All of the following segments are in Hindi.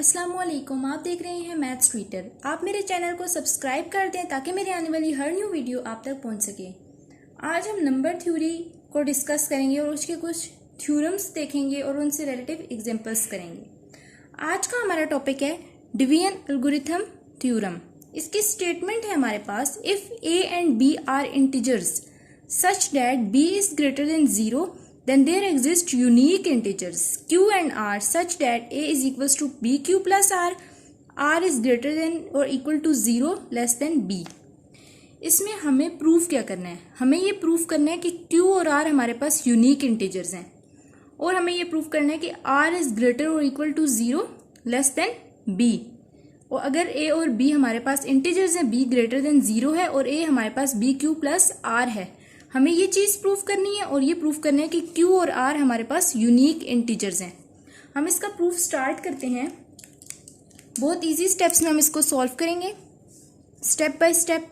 अस्सलामुअलैकुम, आप देख रहे हैं मैथ्स ट्विटर। आप मेरे चैनल को सब्सक्राइब कर दें ताकि मेरी आने वाली हर न्यू वीडियो आप तक पहुंच सके। आज हम नंबर थ्योरी को डिस्कस करेंगे और उसके कुछ थ्योरम्स देखेंगे और उनसे रिलेटिव एग्जांपल्स करेंगे। आज का हमारा टॉपिक है डिवीजन एल्गोरिथम थ्योरम। इसकी स्टेटमेंट है हमारे पास, if a and b are integers such that b is greater than 0 then there exist unique integers q and r such that a is equals to bq plus r is greater than or equal to 0 less than b। इसमें हमें प्रूफ क्या करना है? हमें ये प्रूफ करना है कि q और r हमारे पास यूनिक इंटीजर्स हैं और हमें ये प्रूफ करना है कि r इज ग्रेटर और equal to 0 less than b। और अगर a और b हमारे पास इंटीजर्स हैं, b ग्रेटर देन 0 है और a हमारे पास bq प्लस r है, हमें ये चीज प्रूफ करनी है और ये प्रूफ करना है कि q और r हमारे पास यूनिक इंटीजर्स हैं। हम इसका प्रूफ स्टार्ट करते हैं। बहुत इजी स्टेप्स में हम इसको सॉल्व करेंगे, स्टेप बाय स्टेप।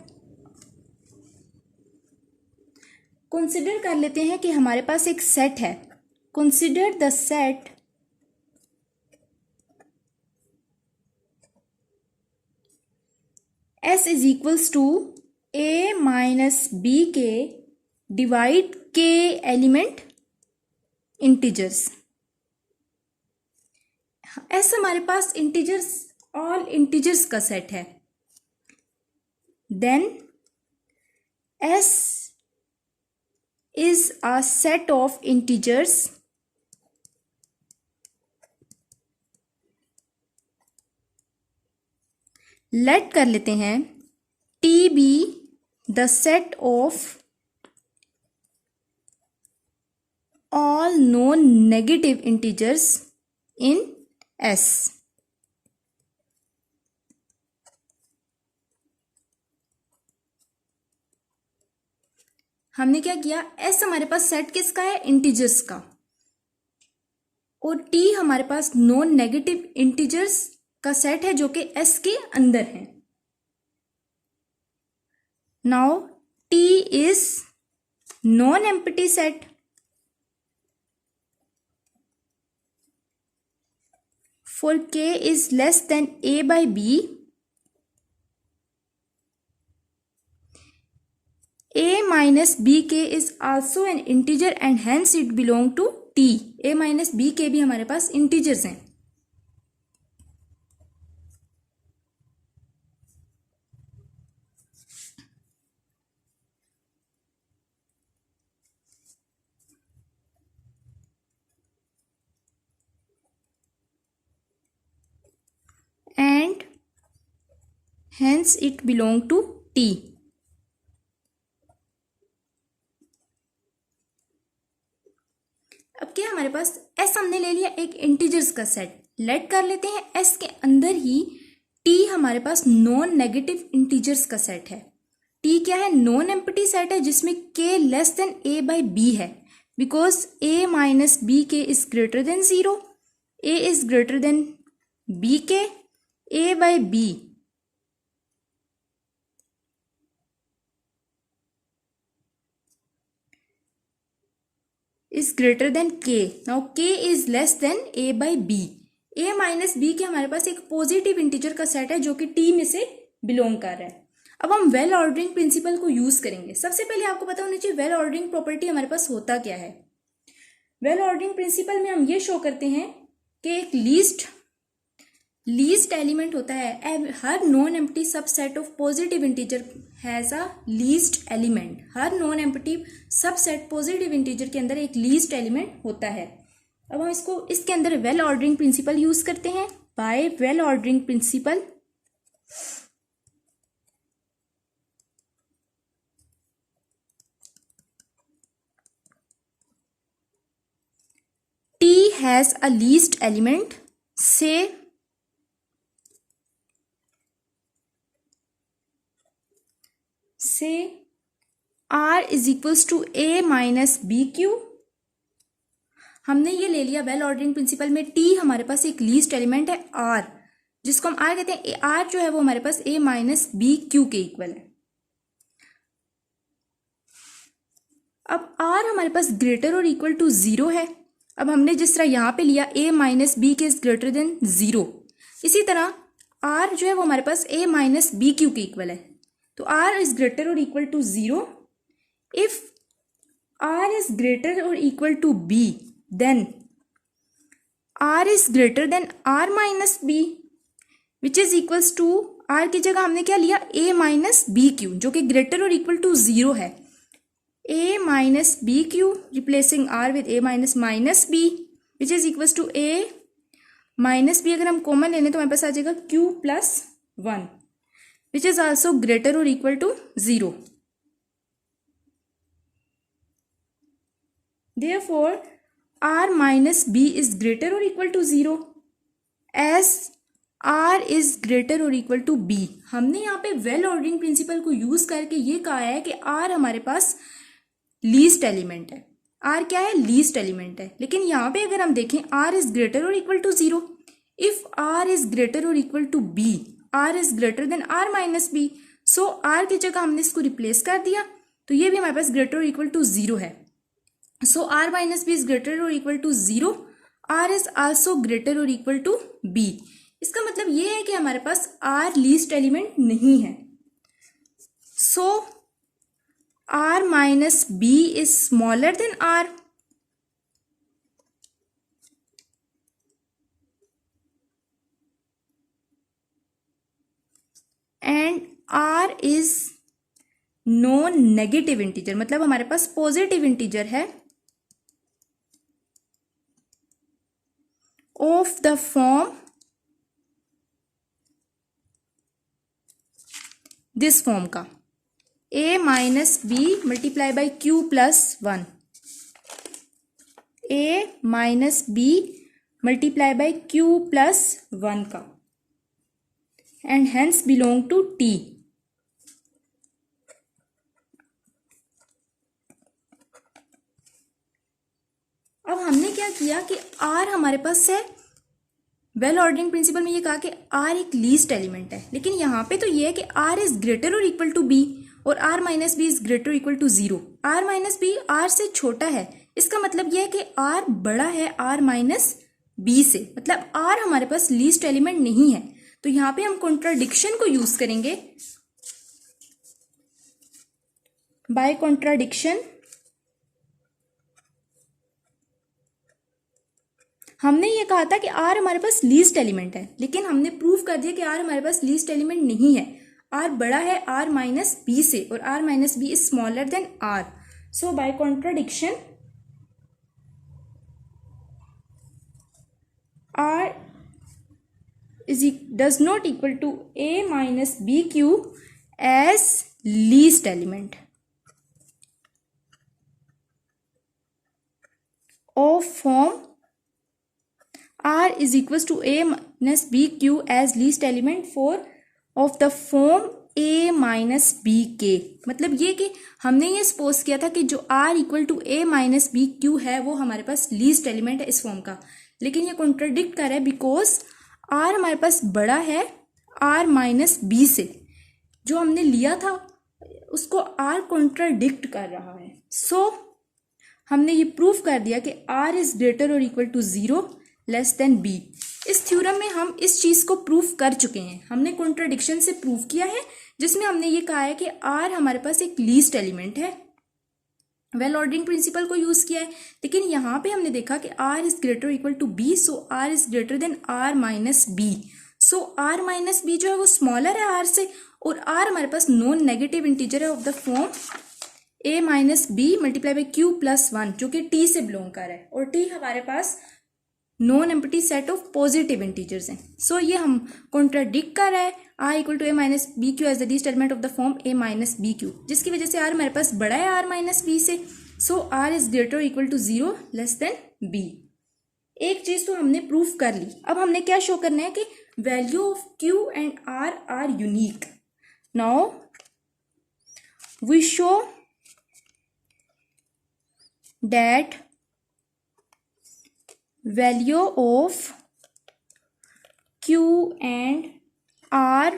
कंसीडर कर लेते हैं कि हमारे पास एक सेट है। Consider the set S is equals to a minus b के डिवाइड के एलिमेंट इंटीजर्स। ऐसा हमारे पास इंटीजर्स, ऑल इंटीजर्स का सेट है। Then S is a set of integers let कर लेते हैं T be the set of all non-negative integers in S। हमने क्या किया, S हमारे पास सेट किसका है? इंटीजर्स का। और T हमारे पास नॉन नेगेटिव इंटीजर्स का सेट है जो कि S के अंदर है। Now T is non empty set. For k is less than a by b, a minus bk is also an integer and hence it belong to t। a minus bk भी हमारे पास इंटीजर्स हैं। And hence it belong to T। अब क्या हमारे पास S हमने ले लिया एक इंटीजर्स का सेट। लेट कर लेते हैं S के अंदर ही T हमारे पास नॉन नेगेटिव इंटीजर्स का सेट है। T क्या है? नॉन एम्प्टी सेट है जिसमें K less than A by B है, because A minus B K is greater than 0, A is greater then B के, A by B is greater than K। Now K is less than A by B। A minus B के हमारे पास एक पॉजिटिव इंटीजर का सेट है जो कि T में से बिलोंग कर रहा है। अब हम वेल ऑर्डरिंग प्रिंसिपल को यूज करेंगे। सबसे पहले आपको पता होना चाहिए वेल ऑर्डरिंग प्रॉपर्टी हमारे पास होता क्या है। वेल ऑर्डरिंग प्रिंसिपल में हम ये शो करते हैं कि एक लीस्ट एलिमेंट होता है। हर non empty subset of positive integer has a least element. हर non empty subset positive integer के अंदर एक लीस्ट एलिमेंट होता है। अब हम इसके अंदर वेल ऑर्डरिंग प्रिंसिपल यूज करते हैं। By well ordering principle T has a least element से R is equals to A minus B Q. हमने ये ले लिया वेल ऑर्डरिंग प्रिंसिपल में T हमारे पास एक लीस्ट एलिमेंट है R, जिसको हम R कहते हैं। R जो है वो हमारे पास A माइनस बी क्यू के इक्वल है। अब R हमारे पास ग्रेटर और इक्वल टू 0 है। अब हमने जिस तरह यहाँ पे लिया A minus B K is greater than 0, इसी तरह r जो है वो हमारे पास a माइनस बी क्यू के इक्वल है, तो r इज ग्रेटर और equal to 0 if r is greater और equal to b, then r is greater than r minus b which is equals to, r की जगह हमने क्या लिया, a माइनस बी क्यू, जो कि ग्रेटर और इक्वल टू 0 है। a minus B Q replacing r with a minus minus b which is equals to a minus B, अगर हम कॉमन लेने तो हमारे पास आ जाएगा q plus 1 which is also greater और equal to 0। Therefore, r minus b is greater or equal to 0 as r is greater or equal to b। हमने यहाँ पे वेल ऑर्डरिंग प्रिंसिपल को यूज करके ये कहा है कि r हमारे पास लीस्ट एलिमेंट है। r क्या है, लीस्ट एलिमेंट है। लेकिन यहाँ पे अगर हम देखें r इज ग्रेटर और equal to 0, if r is greater और equal to b, r is greater than r minus b, so r की जगह हमने इसको रिप्लेस कर दिया, तो ये भी हमारे पास ग्रेटर और इक्वल टू 0 है। So r minus b is greater or equal to 0, r is also greater or equal to b। इसका मतलब ये है कि हमारे पास r लीस्ट एलिमेंट नहीं है। So r minus b is smaller than r and r is non negative integer, मतलब हमारे पास पॉजिटिव इंटीजर है of the form this form का a minus B multiply by Q plus 1, a minus B multiply by Q plus 1 का, and hence belong to t। अब हमने क्या किया कि r हमारे पास है, वेल ऑर्डरिंग प्रिंसिपल में ये कहा कि r एक लीस्ट एलिमेंट है, लेकिन यहाँ पे तो ये है कि r इज ग्रेटर और इक्वल टू b और r minus B is greater equal to 0। r minus B r से छोटा है, इसका मतलब यह है कि r बड़ा है r माइनस b से, मतलब r हमारे पास लीस्ट एलिमेंट नहीं है। तो यहाँ पे हम कॉन्ट्राडिक्शन को यूज करेंगे, बाय कॉन्ट्राडिक्शन हमने ये कहा था कि r हमारे पास लीस्ट एलिमेंट है, लेकिन हमने प्रूव कर दिया कि r हमारे पास लीस्ट एलिमेंट नहीं है। r बड़ा है r माइनस बी से और r minus B is smaller than r। So by contradiction r is does not equal to a minus bq as least element of form r is equals to a minus bq as least element for of the form a minus bk। मतलब ये कि हमने ये सपोज किया था कि जो r equal to a minus B Q है वो हमारे पास लीस्ट एलिमेंट है इस फॉर्म का, लेकिन ये कॉन्ट्राडिक्ट कर रहा है बिकॉज r हमारे पास बड़ा है r माइनस बी से, जो हमने लिया था उसको r कॉन्ट्राडिक्ट कर रहा है। सो हमने ये प्रूव कर दिया कि r इज ग्रेटर और equal to 0 less than b। इस थ्योरम में हम इस चीज को प्रूव कर चुके हैं, हमने कॉन्ट्राडिक्शन से प्रूव किया है, जिसमें हमने ये कहा है कि r हमारे पास एक लीस्ट एलिमेंट है, वेल ऑर्डरिंग प्रिंसिपल को यूज किया है। लेकिन यहाँ पे हमने देखा कि r is greater equal to b, so r is greater than r minus B. So r minus B जो है वो स्मॉलर है r से, और r हमारे पास नॉन नेगेटिव इंटीजर है of the form a minus B multiply by Q plus 1, जो कि t से बिलोंग कर रहा है, और t हमारे पास non empty set of positive integers हैं। सो ये हम कॉन्ट्राडिक्ट कर रहा है r equal to a minus B Q as the least element of the form a minus B Q, जिसकी वजह से r हमारे पास बड़ा है r माइनस बी से। So r is greater equal to 0 less than b। एक चीज तो हमने प्रूफ कर ली, अब हमने क्या शो करना है कि value of q and r are unique. Now we show that value of q and r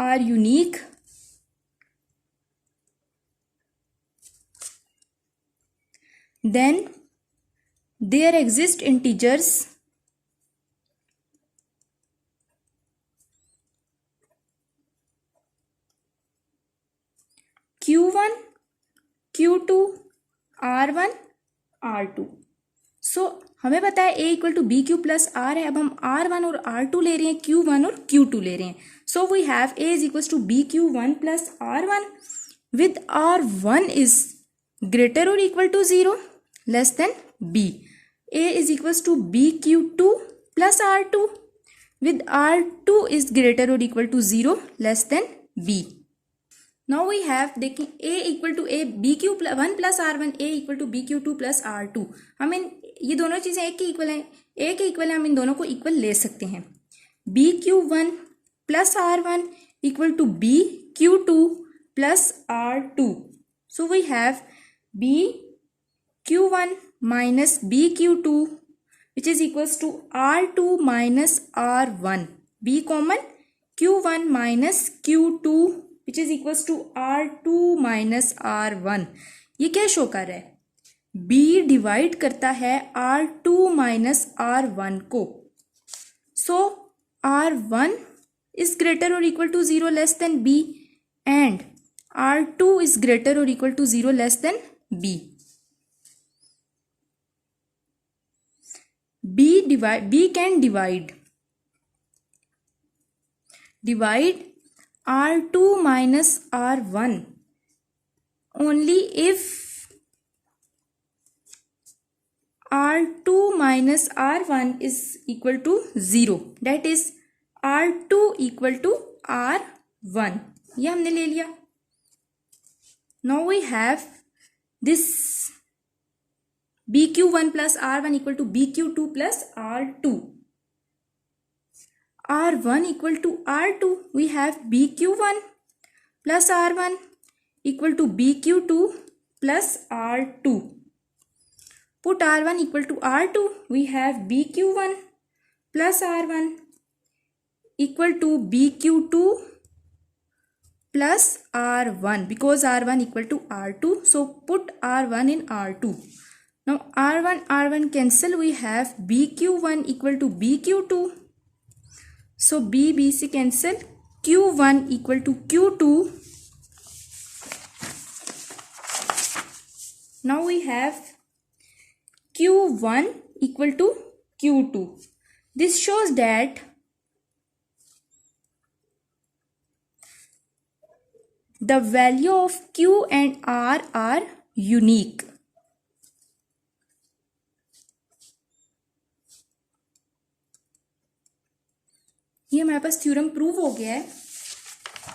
are unique then there exist integers Q1, Q2, R1, R2। So हमें पता है A equal to B Q plus R है। अब हम R1 और R2 ले रहे हैं, Q1 और Q2 ले रहे हैं। So we have A is equal to B Q one plus R1 with R1 is greater or equal to 0 less than B. A is equals to BQ2 plus R2 with R2 is greater or equal to 0 less than B. Now we have देखिए A equal to A BQ1 plus R1, A equal to BQ2 plus R2। हम इन ये दोनों चीज़ें एक के इक्वल हैं, A के इक्वल है, हम इन दोनों को इक्वल ले सकते हैं। BQ1 plus R1 equal to BQ2 plus R2. So we have BQ1 minus BQ2 which is equals to R2 minus R1. B common, Q1 minus Q2 which is equals to R2 minus R1. ये क्या शो कर रहा है? B डिवाइड करता है R2 minus R1 को। So R1 is greater or equal to 0 less than B and R2 is greater or equal to 0 less than B. B can divide R2 minus R1 only if R2 minus R1 is equal to 0, that is R2 equal to R1। ये हमने ले लिया। Now we have this BQ1 plus R1 equal to BQ2 plus R2. R1 equal to R2. We have BQ1 plus R1 equal to BQ2 plus R2. Put R1 equal to R2. We have BQ1 plus R1 equal to BQ2 plus R1 because R1 equal to R2. So put R1 in R2. Now R1 cancel. We have BQ1 equal to BQ2. So BC cancel. Q1 equal to Q2. Now we have Q1 equal to Q2. This shows that the value of Q and R are unique. ये हमारे पास थ्योरम प्रूव हो गया है।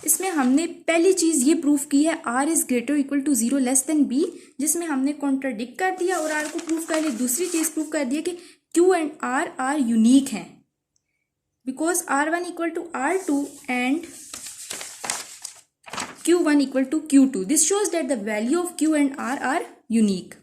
इसमें हमने पहली चीज़ ये प्रूफ की है R is greater equal to 0 less than B, जिसमें हमने कॉन्ट्राडिक्ट कर दिया और R को प्रूफ कर लिया। दूसरी चीज़ प्रूफ कर दिया कि Q and R are unique हैं because R1 equal to R2 and Q1 equal to Q2. This shows that the value of Q and R are unique.